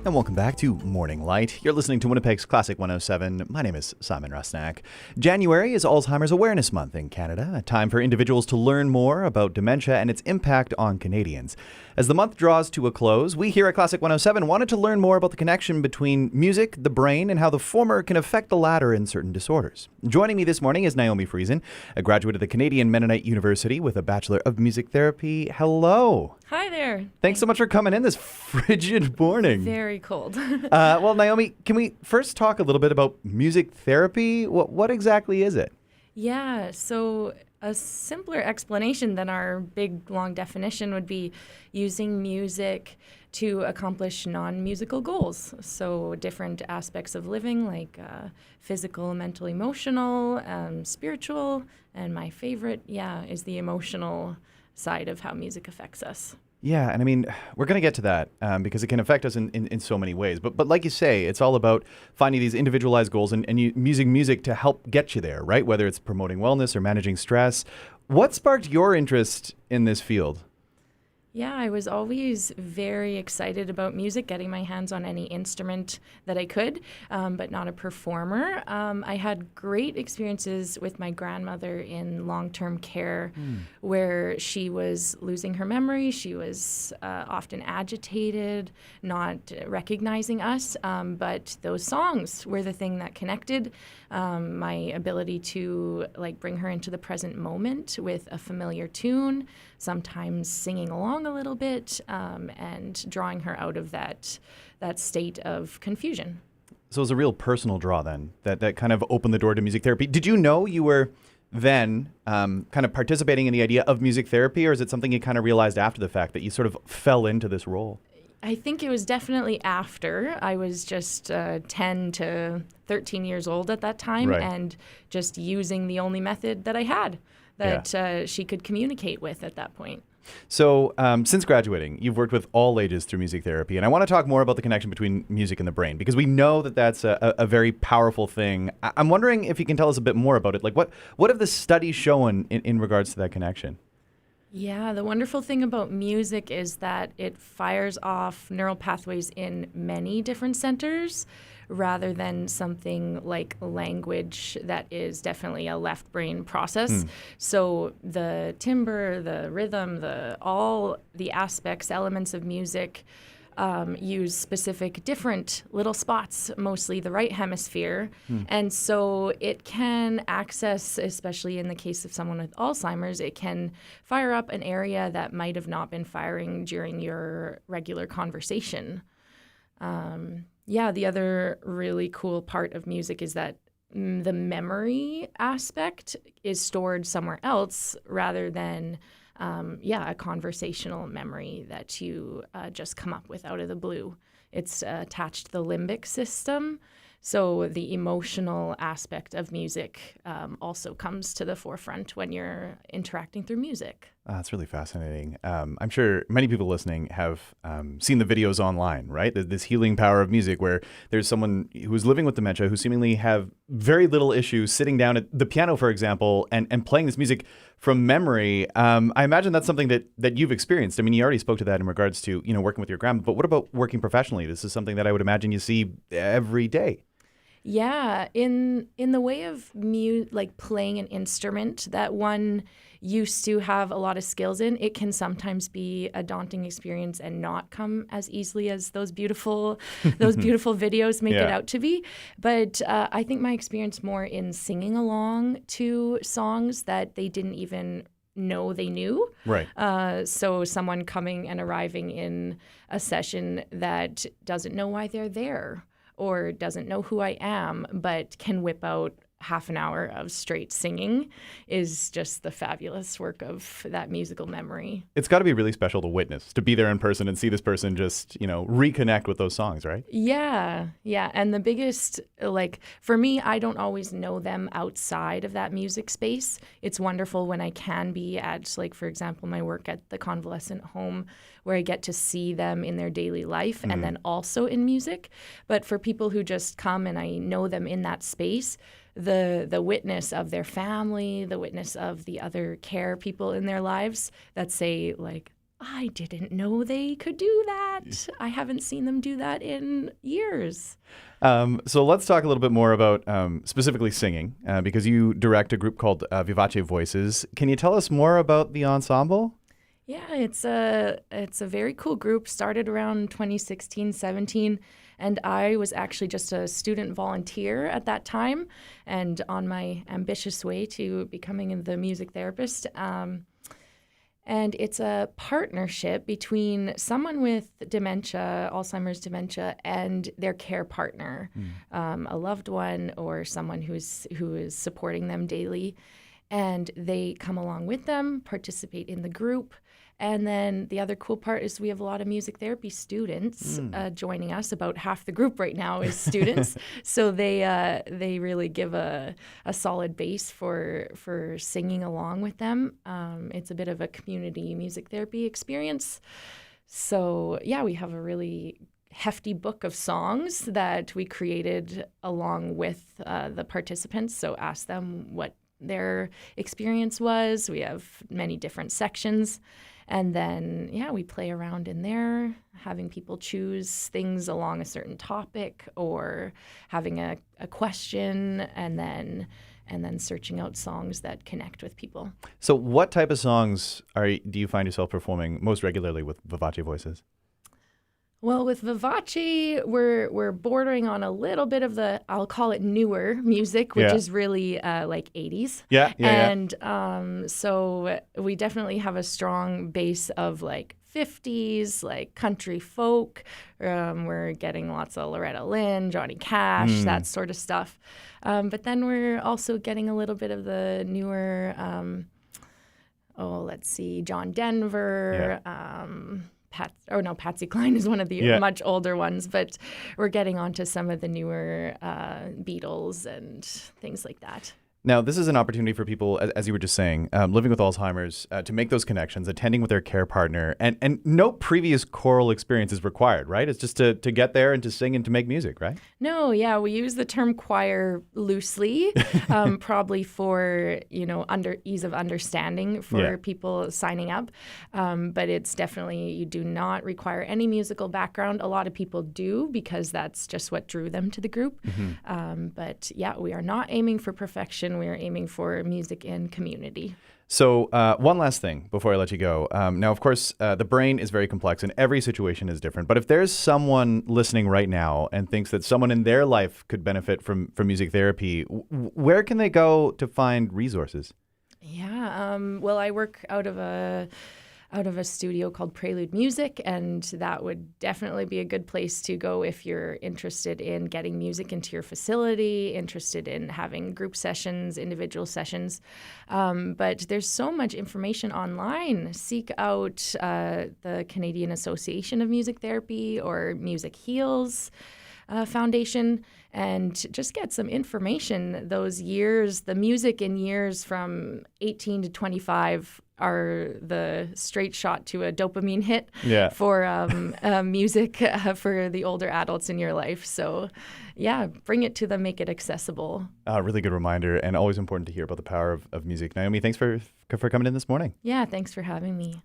And welcome back to Morning Light. You're listening to Winnipeg's Classic 107. My name is Simon Rusnak. January is Alzheimer's Awareness Month in Canada, a time for individuals to learn more about dementia and its impact on Canadians. As the month draws to a close, we here at Classic 107 wanted to learn more about the connection between music, the brain, and how the former can affect the latter in certain disorders. Joining me this morning is Naomi Friesen, a graduate of the Canadian Mennonite University with a Bachelor of Music Therapy. Hello. Hi there. Thanks so much for coming in this frigid morning. Very cold. Well, Naomi, can we first talk a little bit about music therapy? What exactly is it? Yeah, so a simpler explanation than our big, long definition would be using music to accomplish non-musical goals. So different aspects of living like physical, mental, emotional, spiritual, and my favorite, is the emotional side of how music affects us. Yeah, and I mean, we're going to get to that because it can affect us in so many ways. But like you say, it's all about finding these individualized goals and using music to help get you there, right? Whether it's promoting wellness or managing stress. What sparked your interest in this field? Yeah, I was always very excited about music, getting my hands on any instrument that I could, but not a performer. I had great experiences with my grandmother in long-term care where she was losing her memory. She was often agitated, not recognizing us, but those songs were the thing that connected. My ability to bring her into the present moment with a familiar tune, sometimes singing along a little bit, and drawing her out of that state of confusion. So it was a real personal draw then that kind of opened the door to music therapy. Did you know you were then kind of participating in the idea of music therapy, or is it something you kind of realized after the fact that you sort of fell into this role? I think it was definitely after. I was just 10 to 13 years old at that time, right, and just using the only method that I had that she could communicate with at that point. So since graduating, you've worked with all ages through music therapy, and I want to talk more about the connection between music and the brain, because we know that that's a very powerful thing. I'm wondering if you can tell us a bit more about it. Like what have the studies shown in regards to that connection? Yeah, the wonderful thing about music is that it fires off neural pathways in many different centers rather than something like language that is definitely a left brain process. So the timbre, the rhythm, all the aspects, elements of music use specific different little spots, mostly the right hemisphere. And so it can access, especially in the case of someone with Alzheimer's, it can fire up an area that might have not been firing during your regular conversation. The other really cool part of music is that the memory aspect is stored somewhere else rather than a conversational memory that you just come up with out of the blue. It's attached to the limbic system. So the emotional aspect of music also comes to the forefront when you're interacting through music. That's really fascinating. I'm sure many people listening have seen the videos online, right? This healing power of music where there's someone who's living with dementia who seemingly have very little issues sitting down at the piano, for example, and playing this music from memory. I imagine that's something that you've experienced. I mean, you already spoke to that in regards to, working with your grandma, but what about working professionally? This is something that I would imagine you see every day. Yeah, in the way of playing an instrument that one used to have a lot of skills in, it can sometimes be a daunting experience and not come as easily as those beautiful videos make it out to be. But I think my experience more in singing along to songs that they didn't even know they knew. Right. So someone coming and arriving in a session that doesn't know why they're there, or doesn't know who I am, but can whip out half an hour of straight singing is just the fabulous work of that musical memory. It's got to be really special to witness, to be there in person and see this person just, reconnect with those songs, right? Yeah. And the biggest, for me, I don't always know them outside of that music space. It's wonderful when I can be at, for example, my work at the convalescent home, where I get to see them in their daily life and then also in music. But for people who just come and I know them in that space, the witness of their family, the witness of the other care people in their lives that say, I didn't know they could do that. I haven't seen them do that in years. So let's talk a little bit more about specifically singing, because you direct a group called Vivace Voices. Can you tell us more about the ensemble? Yeah, it's a very cool group. Started around 2016, 17, and I was actually just a student volunteer at that time, and on my ambitious way to becoming the music therapist. And it's a partnership between someone with dementia, Alzheimer's dementia, and their care partner, a loved one or someone who is supporting them daily. And they come along with them, participate in the group. And then the other cool part is we have a lot of music therapy students joining us. About half the group right now is students. So they really give a solid base for singing along with them. It's a bit of a community music therapy experience. So yeah, we have a really hefty book of songs that we created along with the participants. So ask them what their experience was. We have many different sections. And then, yeah, we play around in there, having people choose things along a certain topic or having a question and then searching out songs that connect with people. So what type of songs do you find yourself performing most regularly with Vivace Voices? Well, with Vivace, we're bordering on a little bit of I'll call it newer music, which is really like 80s. So we definitely have a strong base of like 50s, like country folk. We're getting lots of Loretta Lynn, Johnny Cash, that sort of stuff. But then we're also getting a little bit of the newer, let's see, John Denver, Patsy Cline is one of the much older ones, but we're getting onto some of the newer Beatles and things like that. Now, this is an opportunity for people, as you were just saying, living with Alzheimer's, to make those connections, attending with their care partner, and no previous choral experience is required, right? It's just to get there and to sing and to make music, right? No, yeah, we use the term choir loosely, probably for, ease of understanding for people signing up. But it's definitely, you do not require any musical background. A lot of people do because that's just what drew them to the group. But yeah, we are not aiming for perfection. We are aiming for music and community. So one last thing before I let you go. Now, of course, the brain is very complex and every situation is different. But if there's someone listening right now and thinks that someone in their life could benefit from music therapy, where can they go to find resources? Yeah, well, I work out of a studio called Prelude Music, and that would definitely be a good place to go if you're interested in getting music into your facility, interested in having group sessions, individual sessions. But there's so much information online. Seek out the Canadian Association of Music Therapy or Music Heals Foundation and just get some information. Those years, the music in years from 18 to 25 are the straight shot to a dopamine hit for music for the older adults in your life. So, yeah, bring it to them, make it accessible. Really good reminder, and always important to hear about the power of music. Naomi, thanks for coming in this morning. Yeah, thanks for having me.